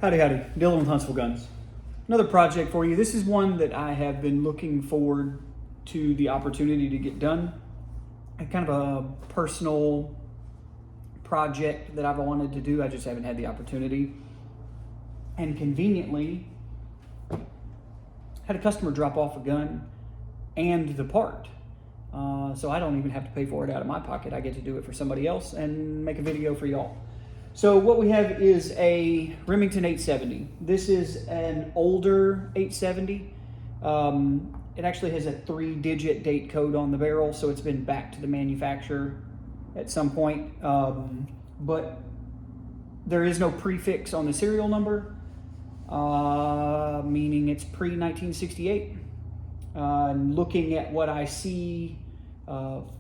Howdy, howdy. Dylan with Huntsville Guns. Another project for you. This is one that I have been looking forward to the opportunity to get done. Kind of a personal project that I've wanted to do. I just haven't had the opportunity. And conveniently, had a customer drop off a gun and the part. So I don't even have to pay for it out of my pocket. I get to do it for somebody else and make a video for y'all. So what we have is a Remington 870. This is an older 870. It actually has a 3-digit date code on the barrel, so it's been back to the manufacturer at some point. But there is no prefix on the serial number, meaning it's pre-1968. Looking at what I see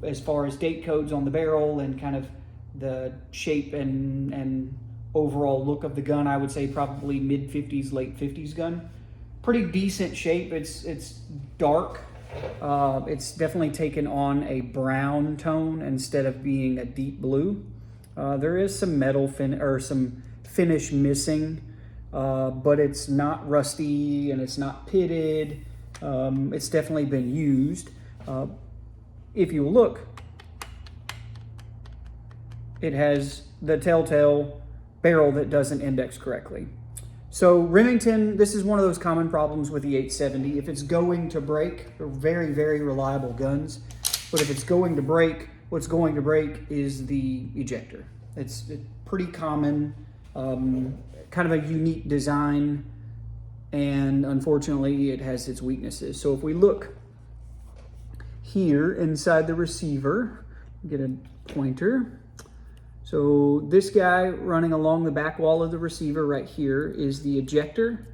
as far as date codes on the barrel and kind of the shape and overall look of the gun, I would say probably mid-50s, late 50s gun. Pretty decent shape. It's dark. It's definitely taken on a brown tone instead of being a deep blue. There is some metal some finish missing, but it's not rusty and it's not pitted. It's definitely been used. If you look, it has the telltale barrel that doesn't index correctly. So Remington, this is one of those common problems with the 870. If it's going to break, they're very, very reliable guns. But if it's going to break, what's going to break is the ejector. It's pretty common, kind of a unique design, and unfortunately it has its weaknesses. So if we look here inside the receiver, get a pointer. So this guy running along the back wall of the receiver right here is the ejector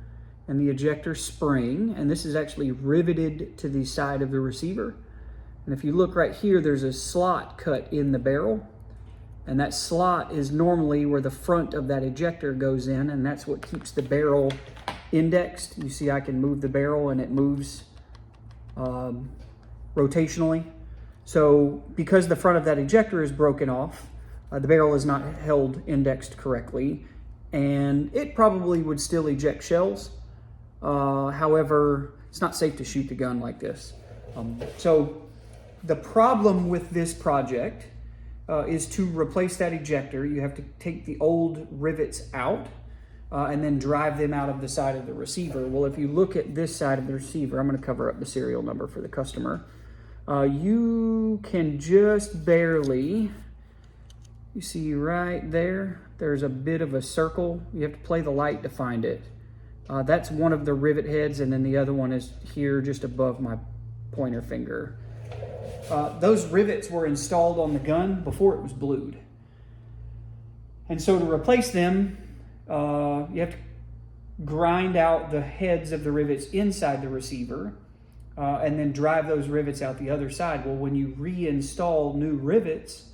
and the ejector spring. And this is actually riveted to the side of the receiver. And if you look right here, there's a slot cut in the barrel. And that slot is normally where the front of that ejector goes in. And that's what keeps the barrel indexed. You see I can move the barrel and it moves rotationally. So because the front of that ejector is broken off, the barrel is not held indexed correctly, and it probably would still eject shells. However, it's not safe to shoot the gun like this. So the problem with this project is to replace that ejector. You have to take the old rivets out and then drive them out of the side of the receiver. Well, if you look at this side of the receiver, I'm going to cover up the serial number for the customer. You can just barely... You see right there, there's a bit of a circle. You have to play the light to find it. That's one of the rivet heads, and then the other one is here just above my pointer finger. Those rivets were installed on the gun before it was blued. And so to replace them, you have to grind out the heads of the rivets inside the receiver and then drive those rivets out the other side. Well, when you reinstall new rivets,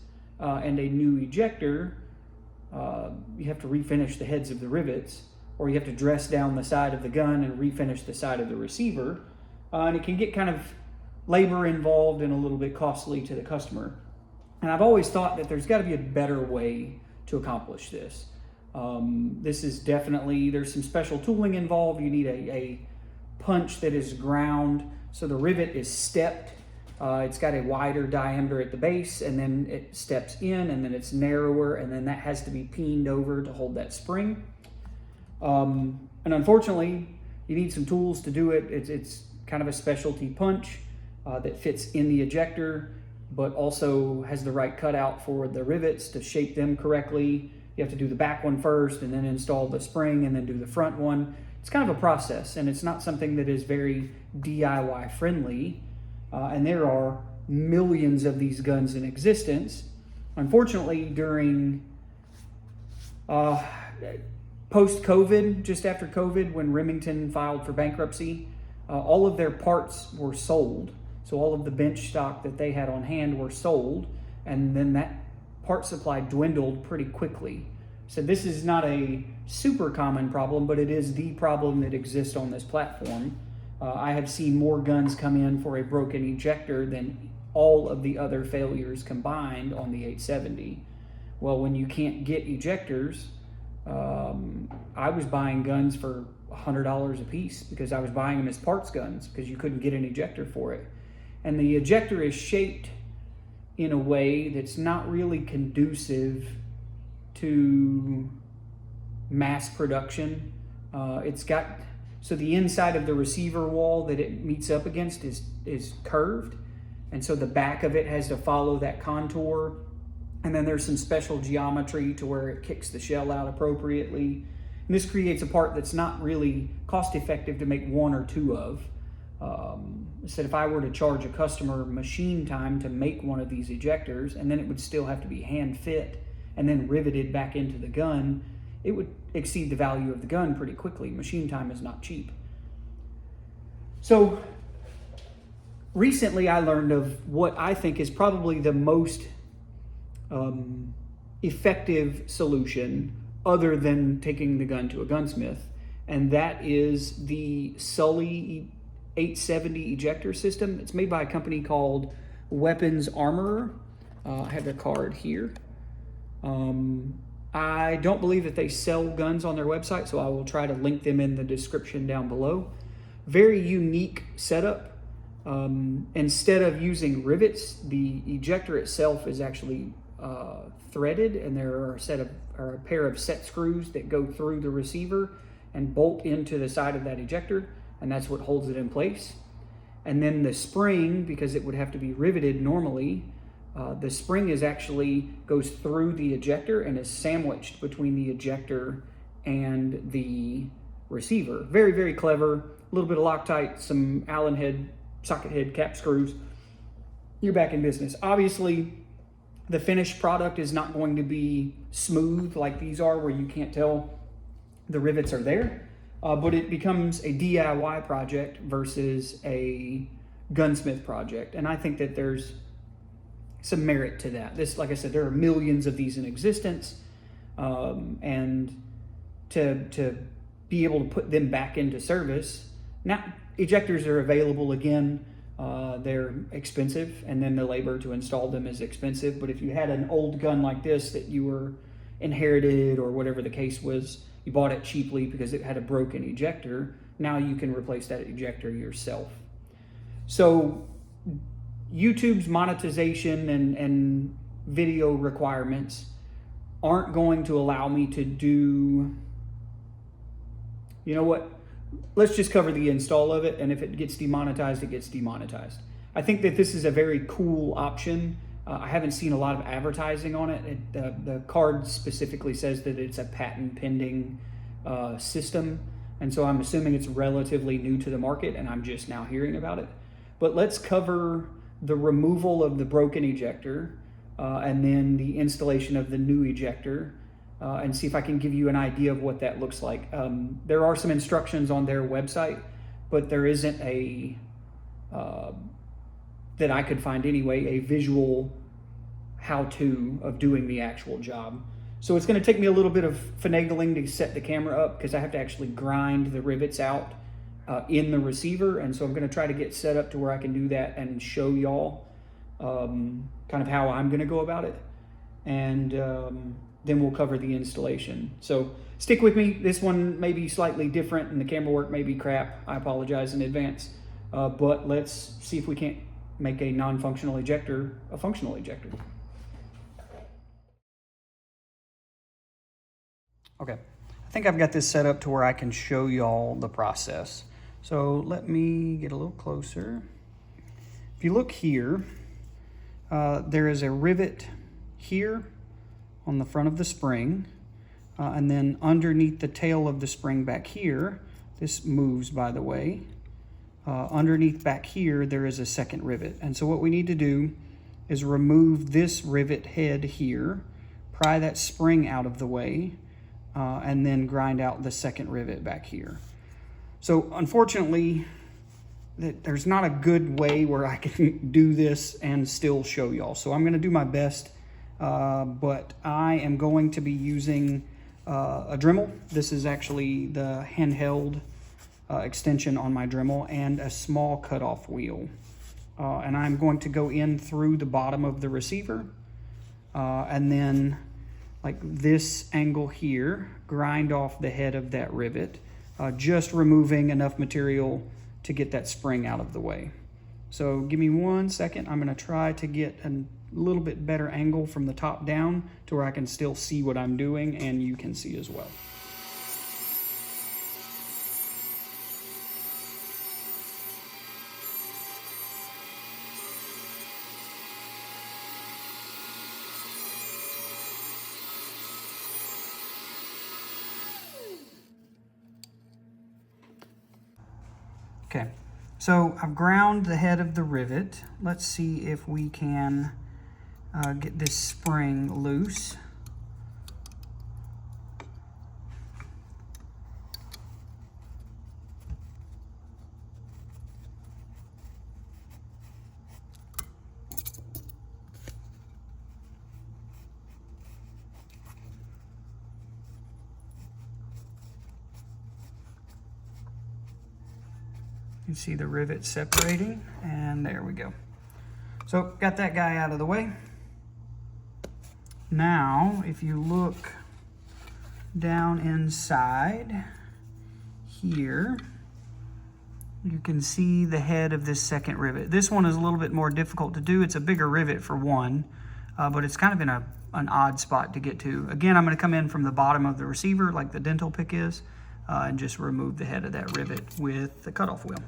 and a new ejector, you have to refinish the heads of the rivets, or you have to dress down the side of the gun and refinish the side of the receiver. And it can get kind of labor involved and a little bit costly to the customer. And I've always thought that there's got to be a better way to accomplish this. This is definitely, there's some special tooling involved. You need a punch that is ground, so the rivet is stepped. It's got a wider diameter at the base, and then it steps in, and then it's narrower, and then that has to be peened over to hold that spring. And unfortunately, you need some tools to do it. It's kind of a specialty punch that fits in the ejector, but also has the right cutout for the rivets to shape them correctly. You have to do the back one first, and then install the spring, and then do the front one. It's kind of a process, and it's not something that is very DIY friendly. And there are millions of these guns in existence. Unfortunately, during post-COVID, just after COVID, when Remington filed for bankruptcy, all of their parts were sold. So all of the bench stock that they had on hand were sold, and then that part supply dwindled pretty quickly. So this is not a super common problem, but it is the problem that exists on this platform. I have seen more guns come in for a broken ejector than all of the other failures combined on the 870. Well, when you can't get ejectors, I was buying guns for $100 a piece because I was buying them as parts guns because you couldn't get an ejector for it. And the ejector is shaped in a way that's not really conducive to mass production. So the inside of the receiver wall that it meets up against is curved, and so the back of it has to follow that contour, and then there's some special geometry to where it kicks the shell out appropriately. And this creates a part that's not really cost effective to make one or two of. Instead, if I were to charge a customer machine time to make one of these ejectors, and then it would still have to be hand fit and then riveted back into the gun, it would exceed the value of the gun pretty quickly. Machine time is not cheap. So recently I learned of what I think is probably the most effective solution other than taking the gun to a gunsmith, and that is the Sully 870 ejector system. It's made by a company called Weapons Armorer. I have the card here. I don't believe that they sell guns on their website, so I will try to link them in the description down below. Very unique setup. Instead of using rivets, the ejector itself is actually threaded, and there are a pair of set screws that go through the receiver and bolt into the side of that ejector, and that's what holds it in place. And then the spring, because it would have to be riveted normally, the spring goes through the ejector and is sandwiched between the ejector and the receiver. Very, very clever. A little bit of Loctite, some Allen head, socket head cap screws. You're back in business. Obviously, the finished product is not going to be smooth like these are, where you can't tell the rivets are there. But it becomes a DIY project versus a gunsmith project. And I think that there's some merit to that. This, like I said, there are millions of these in existence. And to be able to put them back into service. Now, ejectors are available again. They're expensive, and then the labor to install them is expensive. But if you had an old gun like this that you were inherited or whatever the case was, you bought it cheaply because it had a broken ejector, now you can replace that ejector yourself. So YouTube's monetization and video requirements aren't going to allow me to do, you know what? Let's just cover the install of it, and if it gets demonetized, it gets demonetized. I think that this is a very cool option. I haven't seen a lot of advertising on it. The card specifically says that it's a patent pending system, and so I'm assuming it's relatively new to the market, and I'm just now hearing about it. But let's cover the removal of the broken ejector and then the installation of the new ejector, and see if I can give you an idea of what that looks like. There are some instructions on their website, but there isn't that I could find anyway, a visual how-to of doing the actual job. So it's going to take me a little bit of finagling to set the camera up, because I have to actually grind the rivets out in the receiver, and so I'm going to try to get set up to where I can do that and show y'all kind of how I'm going to go about it, and then we'll cover the installation. So stick with me. This one may be slightly different, and the camera work may be crap. I apologize in advance, but let's see if we can't make a non-functional ejector a functional ejector. Okay, I think I've got this set up to where I can show y'all the process. So let me get a little closer. If you look here, there is a rivet here on the front of the spring, and then underneath the tail of the spring back here, this moves, by the way, underneath back here, there is a second rivet. And so what we need to do is remove this rivet head here, pry that spring out of the way, and then grind out the second rivet back here. So unfortunately, there's not a good way where I can do this and still show y'all. So I'm going to do my best, but I am going to be using a Dremel. This is actually the handheld extension on my Dremel, and a small cutoff wheel. And I'm going to go in through the bottom of the receiver and then like this angle here, grind off the head of that rivet, just removing enough material to get that spring out of the way. So give me 1 second. I'm gonna try to get a little bit better angle from the top down to where I can still see what I'm doing and you can see as well. Okay, so I've ground the head of the rivet. Let's see if we can get this spring loose. You can see the rivet separating, and there we go. So got that guy out of the way. Now, if you look down inside here, you can see the head of this second rivet. This one is a little bit more difficult to do. It's a bigger rivet for one, but it's kind of in an odd spot to get to. Again, I'm going to come in from the bottom of the receiver like the dental pick is, and just remove the head of that rivet with the cutoff wheel.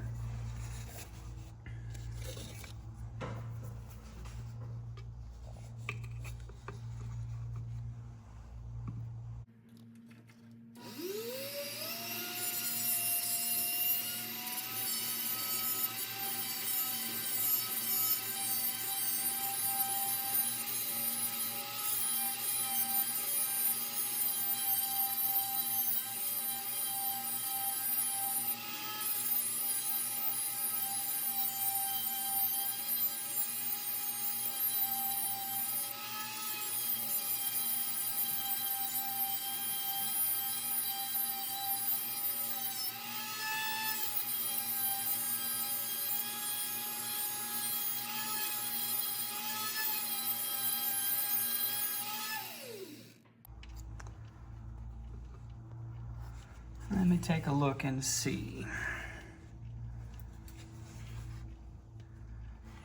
Let me take a look and see.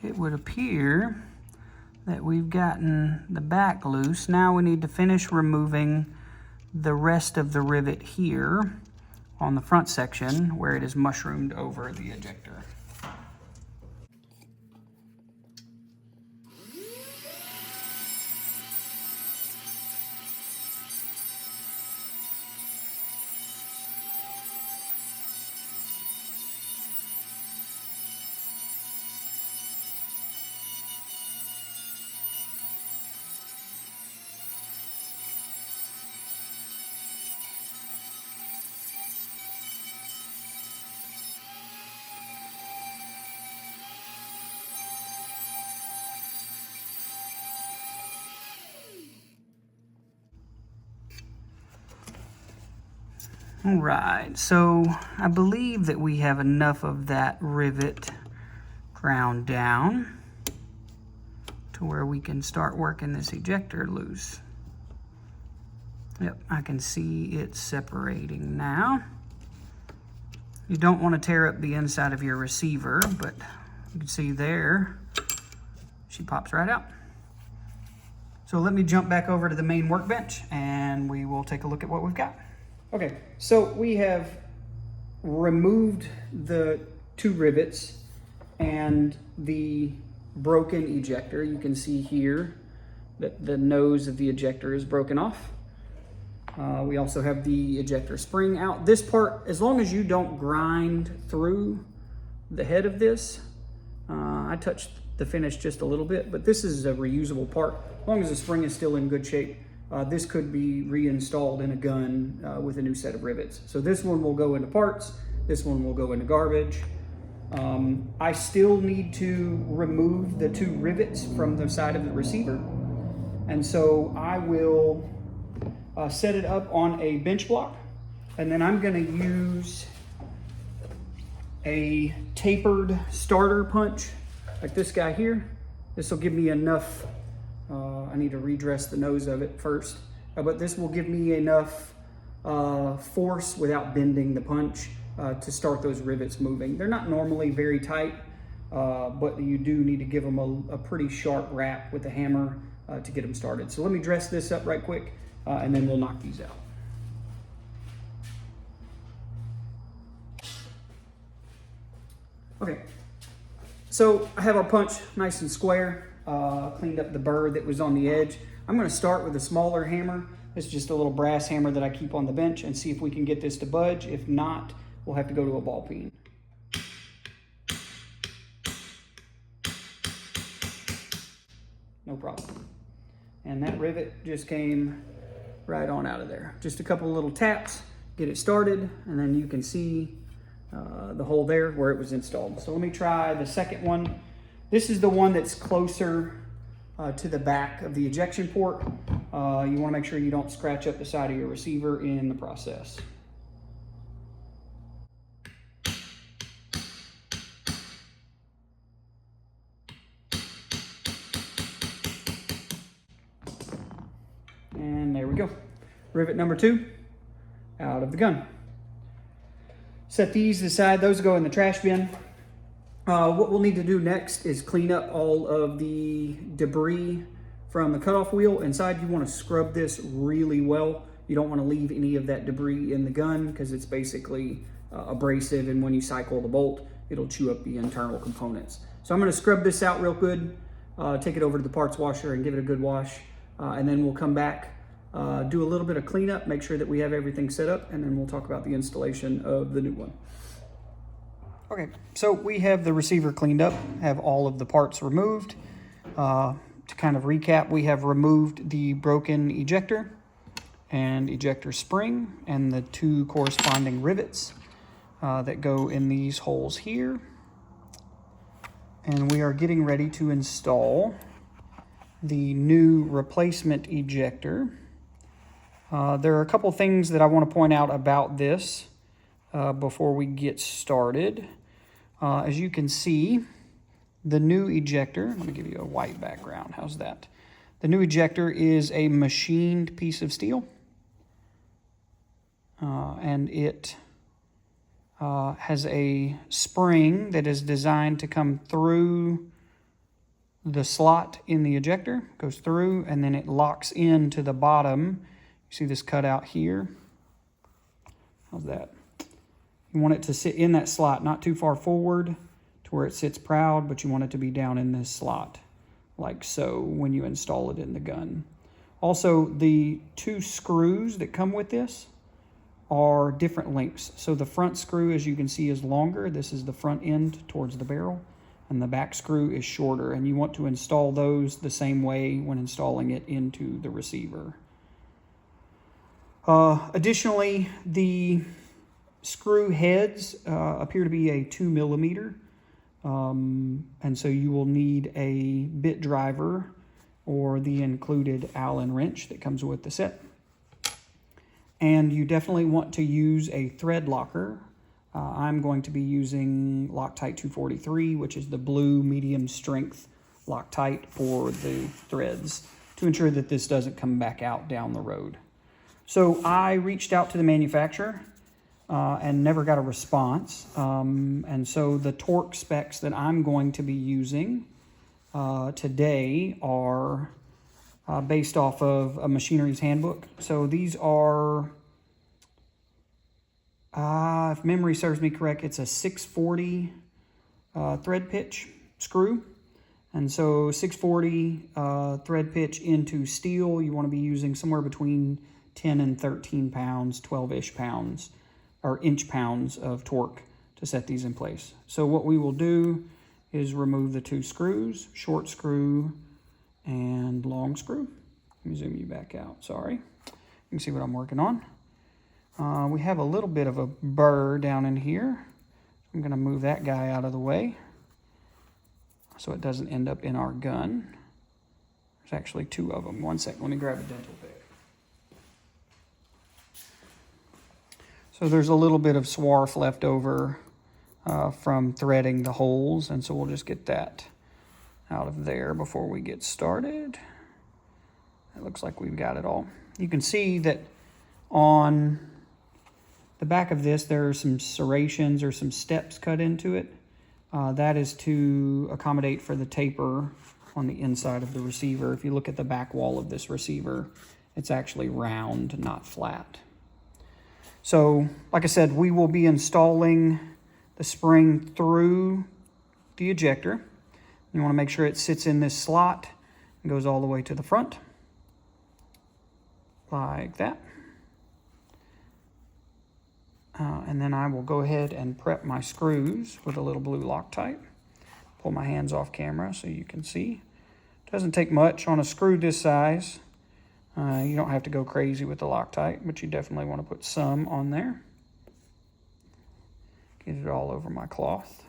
It would appear that we've gotten the back loose. Now we need to finish removing the rest of the rivet here on the front section where it is mushroomed over the ejector. All right, so I believe that we have enough of that rivet ground down to where we can start working this ejector loose. Yep, I can see it separating now. You don't want to tear up the inside of your receiver, but you can see there, she pops right out. So let me jump back over to the main workbench and we will take a look at what we've got. Okay, so we have removed the 2 rivets and the broken ejector. You can see here that the nose of the ejector is broken off. We also have the ejector spring out. This part, as long as you don't grind through the head of this, I touched the finish just a little bit, but this is a reusable part. As long as the spring is still in good shape, this could be reinstalled in a gun with a new set of rivets. So this one will go into parts, this one will go into garbage. I still need to remove the 2 rivets from the side of the receiver. And so I will set it up on a bench block, and then I'm gonna use a tapered starter punch like this guy here. This will give me enough. I need to redress the nose of it first, but this will give me enough force without bending the punch to start those rivets moving. They're not normally very tight, but you do need to give them a pretty sharp rap with the hammer to get them started. So let me dress this up right quick, and then we'll knock these out. Okay, so I have our punch nice and square, cleaned up the burr that was on the edge. I'm gonna start with a smaller hammer. This is just a little brass hammer that I keep on the bench, and see if we can get this to budge. If not, we'll have to go to a ball peen. No problem. And that rivet just came right on out of there. Just a couple of little taps, get it started, and then you can see the hole there where it was installed. So let me try the second one. This is the one that's closer to the back of the ejection port. You want to make sure you don't scratch up the side of your receiver in the process. And there we go. Rivet number 2 out of the gun. Set these aside, those go in the trash bin. What we'll need to do next is clean up all of the debris from the cutoff wheel. Inside, you want to scrub this really well. You don't want to leave any of that debris in the gun because it's basically abrasive, and when you cycle the bolt, it'll chew up the internal components. So I'm going to scrub this out real good, take it over to the parts washer and give it a good wash, and then we'll come back, do a little bit of cleanup, make sure that we have everything set up, and then we'll talk about the installation of the new one. Okay, so we have the receiver cleaned up, have all of the parts removed. To kind of recap, we have removed the broken ejector and ejector spring and the 2 corresponding rivets that go in these holes here. And we are getting ready to install the new replacement ejector. There are a couple things that I want to point out about this before we get started. As you can see, the new ejector, let me give you a white background, how's that? The new ejector is a machined piece of steel, and it has a spring that is designed to come through the slot in the ejector, goes through, and then it locks into the bottom. You see this cutout here? How's that? You want it to sit in that slot, not too far forward to where it sits proud, but you want it to be down in this slot, like so, when you install it in the gun. Also, the 2 screws that come with this are different lengths. So the front screw, as you can see, is longer. This is the front end towards the barrel, and the back screw is shorter, and you want to install those the same way when installing it into the receiver. Additionally, the screw heads appear to be a 2 millimeter, and so you will need a bit driver or the included Allen wrench that comes with the set. And you definitely want to use a thread locker. I'm going to be using Loctite 243, which is the blue medium strength Loctite for the threads, to ensure that this doesn't come back out down the road. So I reached out to the manufacturer and never got a response. And so the torque specs that I'm going to be using today are based off of a machinery's handbook. So these are, if memory serves me correct, it's a 640 thread pitch screw. And so 640 thread pitch into steel, you want to be using somewhere between 10 and 13 pounds, 12-ish pounds, or inch-pounds of torque to set these in place. So what we will do is remove the 2 screws, short screw and long screw. Let me zoom you back out, sorry. You can see what I'm working on. We have a little bit of a burr down in here. I'm gonna move that guy out of the way so it doesn't end up in our gun. There's actually 2 of them. One second, let me grab a dental pick. So there's a little bit of swarf left over from threading the holes, and so we'll just get that out of there before we get started. It looks like we've got it all. You can see that on the back of this, there are some serrations or some steps cut into it. That is to accommodate for the taper on the inside of the receiver. If you look at the back wall of this receiver, it's actually round, not flat. So, like I said, we will be installing the spring through the ejector. You want to make sure it sits in this slot and goes all the way to the front, like that. And then I will go ahead and prep my screws with a little blue Loctite. Pull my hands off camera so you can see. Doesn't take much on a screw this size. You don't have to go crazy with the Loctite, but you definitely want to put some on there. Get it all over my cloth.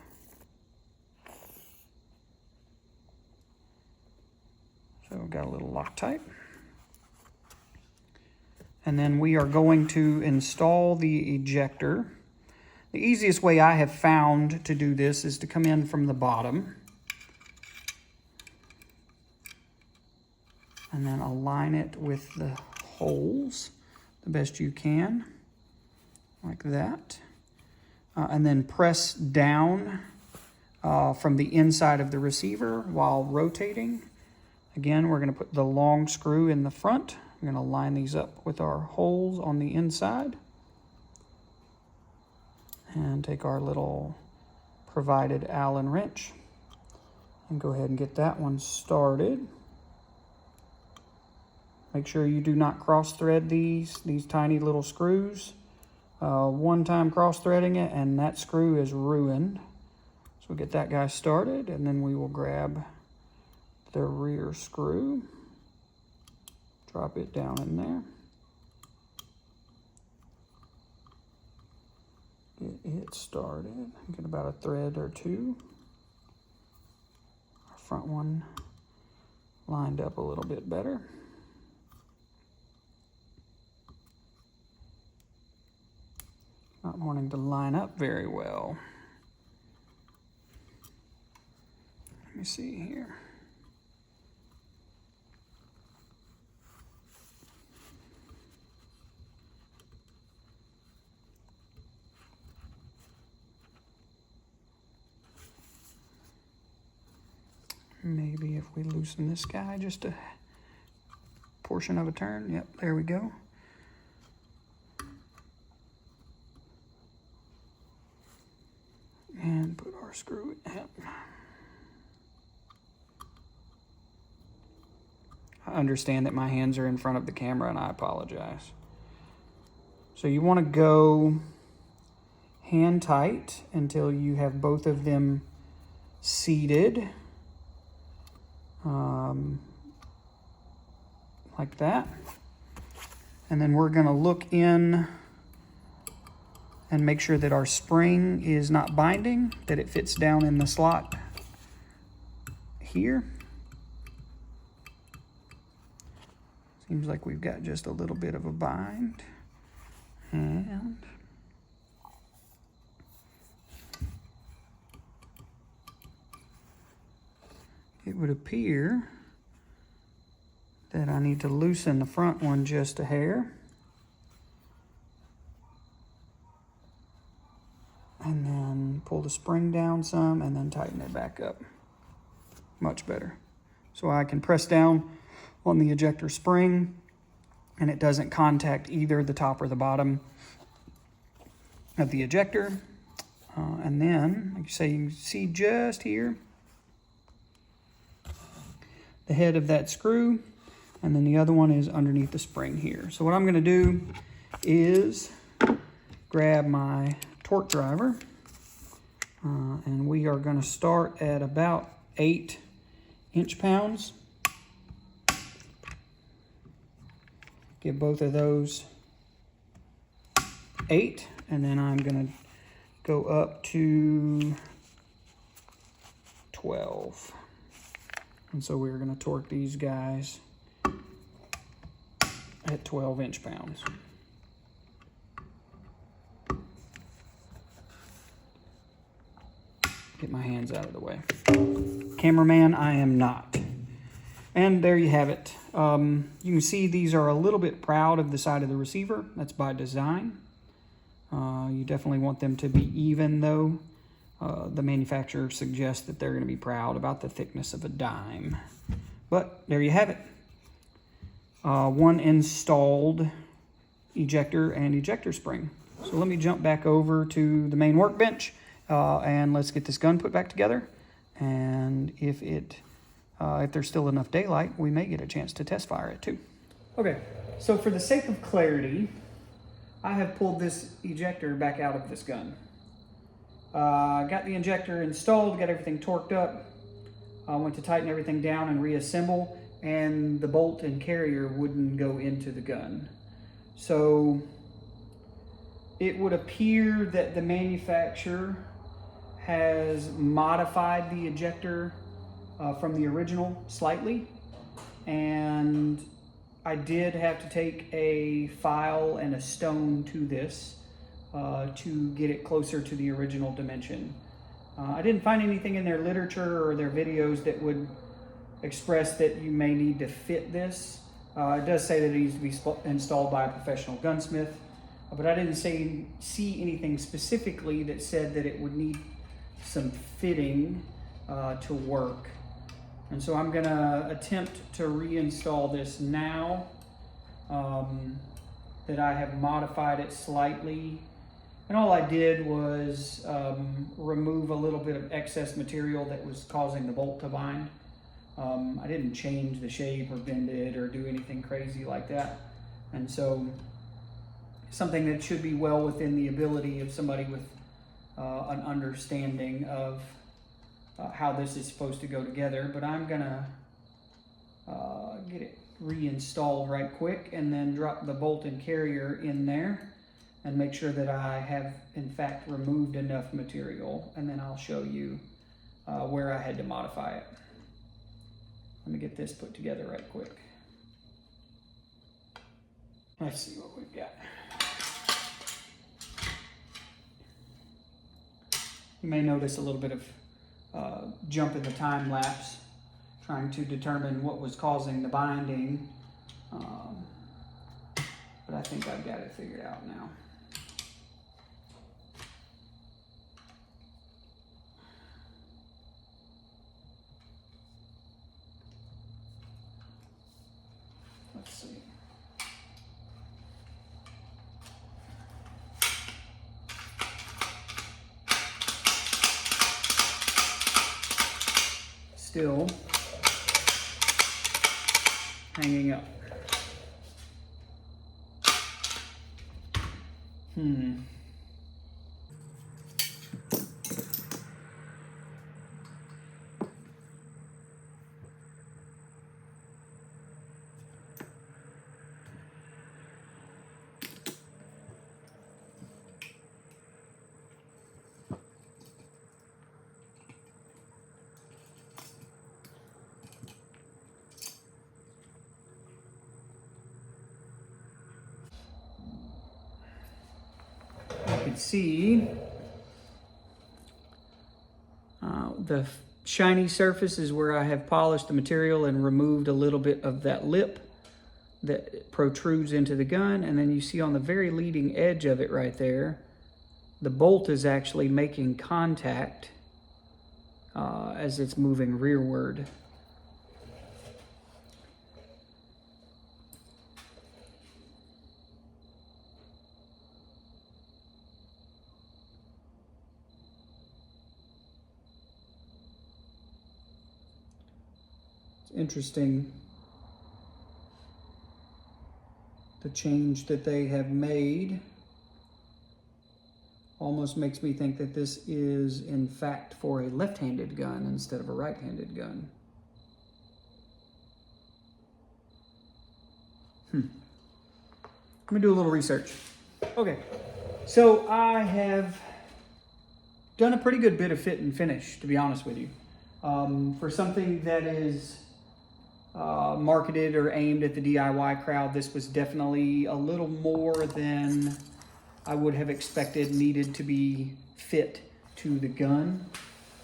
So we've got a little Loctite. And then we are going to install the ejector. The easiest way I have found to do this is to come in from the bottom and then align it with the holes the best you can, like that. And then press down from the inside of the receiver while rotating. Again, we're going to put the long screw in the front. We're going to line these up with our holes on the inside. And take our little provided Allen wrench and go ahead and get that one started. Make sure you do not cross thread these tiny little screws. One time cross threading it and that screw is ruined. So we'll get that guy started, and then we will grab the rear screw. Drop it down in there. Get it started. Get about a thread or two. Our front one lined up a little bit better. Not wanting to line up very well. Let me see here. Maybe if we loosen this guy just a portion of a turn. Yep, there we go. And put our screw in. Yep. I understand that my hands are in front of the camera and I apologize. So you want to go hand tight until you have both of them seated. Like that. And then we're going to look in and make sure that our spring is not binding, that it fits down in the slot here. Seems like we've got just a little bit of a bind. And it would appear that I need to loosen the front one just a hair. And then pull the spring down some and then tighten it back up. Much better. So I can press down on the ejector spring and it doesn't contact either the top or the bottom of the ejector. And then, like you say, you can see just here the head of that screw, and then the other one is underneath the spring here. So what I'm going to do is grab my torque driver, and we are going to start at about 8 inch-pounds. Give both of those 8, and then I'm going to go up to 12. And so we're going to torque these guys at 12 inch-pounds. Get my hands out of the way. Cameraman, I am not. And there you have it. You can see these are a little bit proud of the side of the receiver. That's by design. You definitely want them to be even though. The manufacturer suggests that they're going to be proud about the thickness of a dime. But there you have it. One installed ejector and ejector spring. So let me jump back over to the main workbench and let's get this gun put back together. And if there's still enough daylight, we may get a chance to test fire it too. Okay, so for the sake of clarity, I have pulled this ejector back out of this gun. Got the injector installed, got everything torqued up. I went to tighten everything down and reassemble, and the bolt and carrier wouldn't go into the gun. So it would appear that the manufacturer has modified the ejector from the original slightly, and I did have to take a file and a stone to this to get it closer to the original dimension. I didn't find anything in their literature or their videos that would express that you may need to fit this. It does say that it needs to be installed by a professional gunsmith, but I didn't see anything specifically that said that it would need some fitting to work. And so I'm gonna attempt to reinstall this now that I have modified it slightly. And all I did was remove a little bit of excess material that was causing the bolt to bind. I didn't change the shape or bend it or do anything crazy like that. And so something that should be well within the ability of somebody with an understanding of how this is supposed to go together. But I'm gonna get it reinstalled right quick and then drop the bolt and carrier in there and make sure that I have in fact removed enough material, and then I'll show you where I had to modify it. Let me get this put together right quick. Let's see what we've got. You may notice a little bit of jump in the time lapse, trying to determine what was causing the binding, but I think I've got it figured out now. Let's see. Still hanging up. You can see the shiny surface is where I have polished the material and removed a little bit of that lip that protrudes into the gun. And then you see on the very leading edge of it right there, the bolt is actually making contact as it's moving rearward. Interesting, the change that they have made almost makes me think that this is in fact for a left-handed gun instead of a right-handed gun. Let me do a little research. Okay, so I have done a pretty good bit of fit and finish, to be honest with you. For something that is marketed or aimed at the DIY crowd, this was definitely a little more than I would have expected needed to be fit to the gun.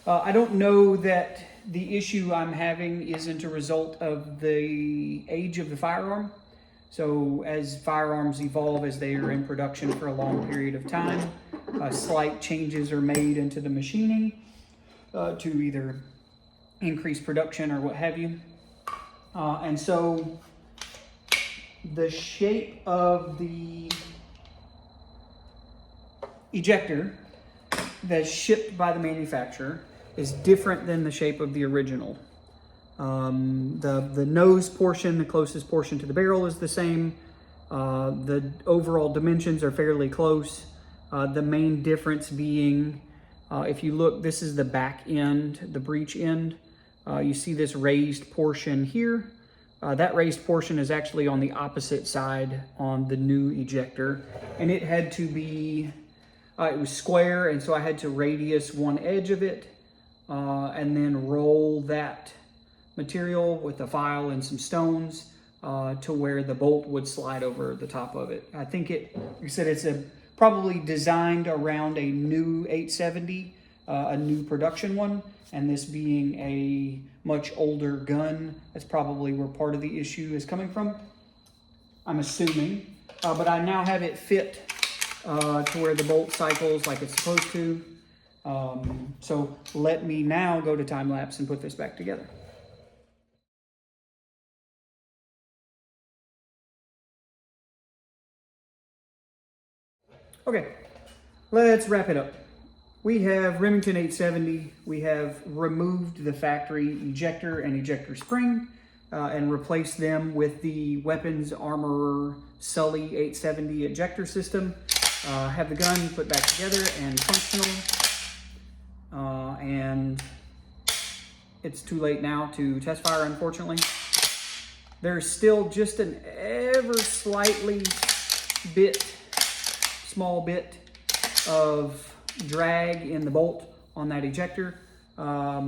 I don't know that the issue I'm having isn't a result of the age of the firearm. So as firearms evolve, as they are in production for a long period of time, slight changes are made into the machining to either increase production or what have you. And so the shape of the ejector that's shipped by the manufacturer is different than the shape of the original. The nose portion, the closest portion to the barrel, is the same. The overall dimensions are fairly close. The main difference being, if you look, this is the back end, the breech end. You see this raised portion here. That raised portion is actually on the opposite side on the new ejector, and it had to be, it was square, and so I had to radius one edge of it and then roll that material with a file and some stones to where the bolt would slide over the top of it. I think it, like I said, it's probably designed around a new 870, a new production one, and this being a much older gun, that's probably where part of the issue is coming from, I'm assuming. But I now have it fit to where the bolt cycles like it's supposed to. So let me now go to time lapse and put this back together. Okay, let's wrap it up. We have Remington 870. We have removed the factory ejector and ejector spring and replaced them with the Weapons Armorer Sully 870 ejector system. Have the gun put back together and functional. And it's too late now to test fire, unfortunately. There's still just an ever slightly small bit of drag in the bolt on that ejector. I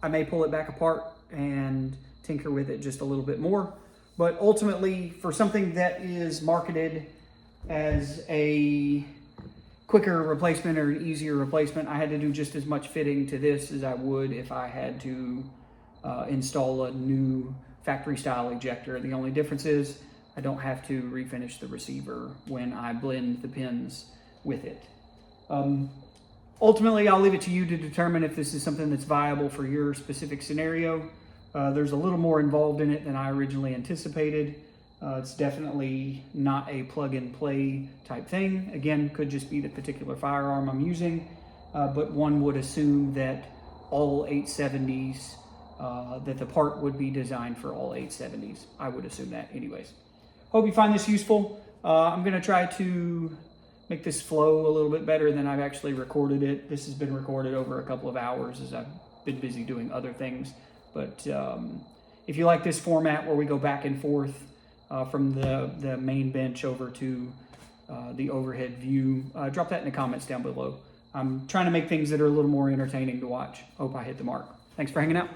may pull it back apart and tinker with it just a little bit more, but ultimately for something that is marketed as a quicker replacement or an easier replacement, I had to do just as much fitting to this as I would if I had to install a new factory style ejector. The only difference is I don't have to refinish the receiver when I blend the pins with it. Ultimately, I'll leave it to you to determine if this is something that's viable for your specific scenario. There's a little more involved in it than I originally anticipated. It's definitely not a plug and play type thing. Again, could just be the particular firearm I'm using, but one would assume that all 870s, that the part would be designed for all 870s. I would assume that anyways. Hope you find this useful. I'm gonna try to make this flow a little bit better than I've actually recorded it. This has been recorded over a couple of hours as I've been busy doing other things. But if you like this format where we go back and forth from the main bench over to the overhead view, drop that in the comments down below. I'm trying to make things that are a little more entertaining to watch. Hope I hit the mark. Thanks for hanging out.